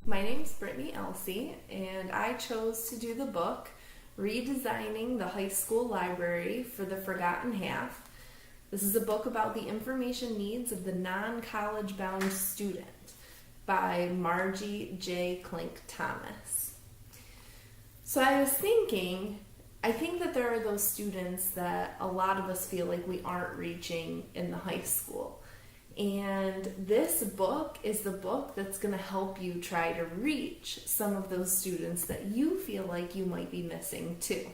My name's Brittany Elsey, and I chose to do the book Redesigning the High School Library for the Forgotten Half. This is a book about the information needs of the non-college bound student by Margie J. Klink Thomas. So I was thinking, I think that there are those students that a lot of us feel like we aren't reaching in the high school. And this book is the book that's going to help you try to reach some of those students that you feel like you might be missing too.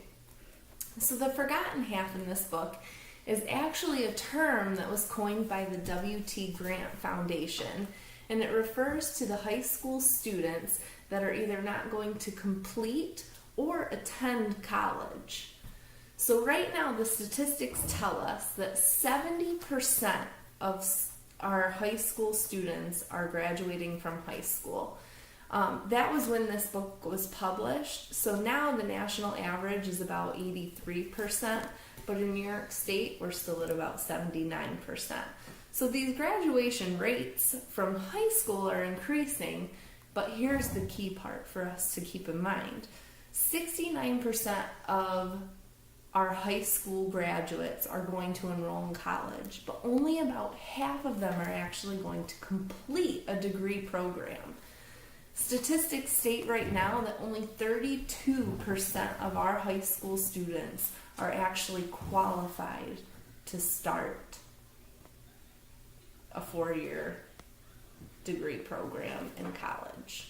So the forgotten half in this book is actually a term that was coined by the W.T. Grant Foundation, and it refers to the high school students that are either not going to complete or attend college. So right now the statistics tell us that 70% of our high school students are graduating from high school. That was when this book was published. So now the national average is about 83%, but in New York State we're still at about 79%. So these graduation rates from high school are increasing, but here's the key part for us to keep in mind. 69% of our high school graduates are going to enroll in college, but only about half of them are actually going to complete a degree program. Statistics state right now that only 32% of our high school students are actually qualified to start a 4-year degree program in college.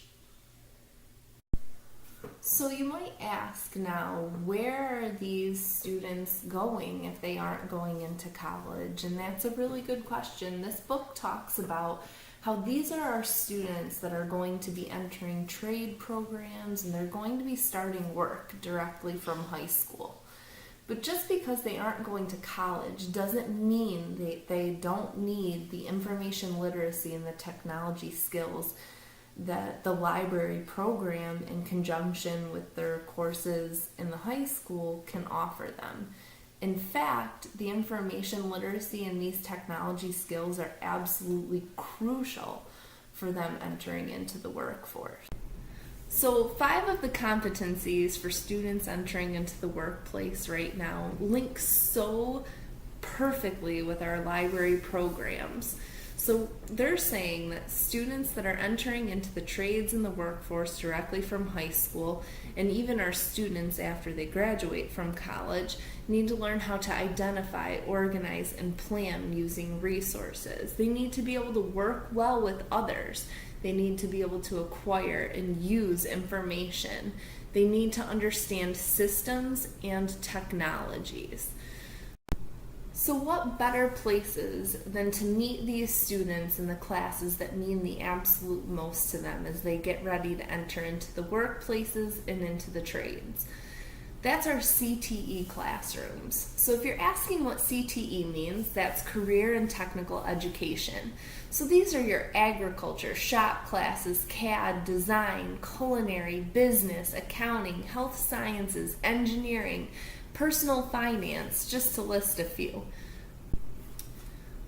So you might ask now, where are these students going if they aren't going into college? And that's a really good question. This book talks about how these are our students that are going to be entering trade programs and they're going to be starting work directly from high school. But just because they aren't going to college doesn't mean they don't need the information literacy and the technology skills that the library program in conjunction with their courses in the high school can offer them. In fact, the information literacy and these technology skills are absolutely crucial for them entering into the workforce. So 5 of the competencies for students entering into the workplace right now link so perfectly with our library programs. So they're saying that students that are entering into the trades and the workforce directly from high school, and even our students after they graduate from college, need to learn how to identify, organize, and plan using resources. They need to be able to work well with others. They need to be able to acquire and use information. They need to understand systems and technologies. So what better places than to meet these students in the classes that mean the absolute most to them as they get ready to enter into the workplaces and into the trades? That's our CTE classrooms. So if you're asking what CTE means, that's career and technical education. So these are your agriculture, shop classes, CAD, design, culinary, business, accounting, health sciences, engineering, personal finance, just to list a few.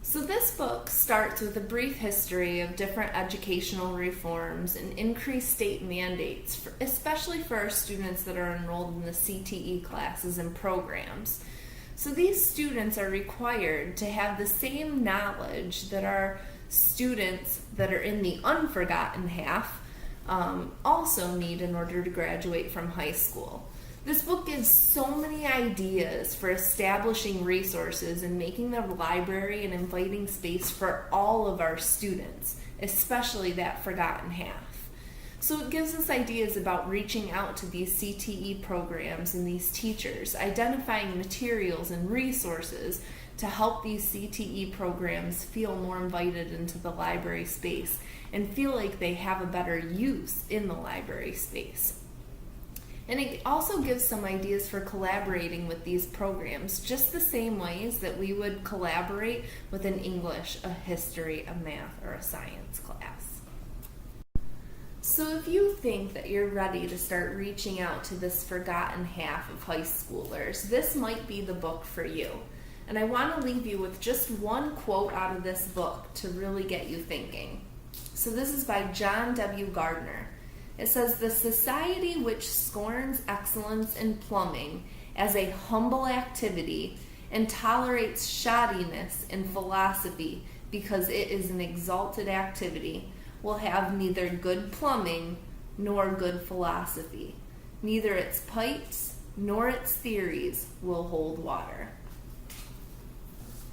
So this book starts with a brief history of different educational reforms and increased state mandates, especially for our students that are enrolled in the CTE classes and programs. So these students are required to have the same knowledge that our students that are in the unforgotten half also need in order to graduate from high school. This book gives so many ideas for establishing resources and making the library an inviting space for all of our students, especially that forgotten half. So it gives us ideas about reaching out to these CTE programs and these teachers, identifying materials and resources to help these CTE programs feel more invited into the library space and feel like they have a better use in the library space. And it also gives some ideas for collaborating with these programs, just the same ways that we would collaborate with an English, a history, a math, or a science class. So if you think that you're ready to start reaching out to this forgotten half of high schoolers, this might be the book for you. And I want to leave you with just one quote out of this book to really get you thinking. So this is by John W. Gardner. It says, the society which scorns excellence in plumbing as a humble activity and tolerates shoddiness in philosophy because it is an exalted activity will have neither good plumbing nor good philosophy. Neither its pipes nor its theories will hold water.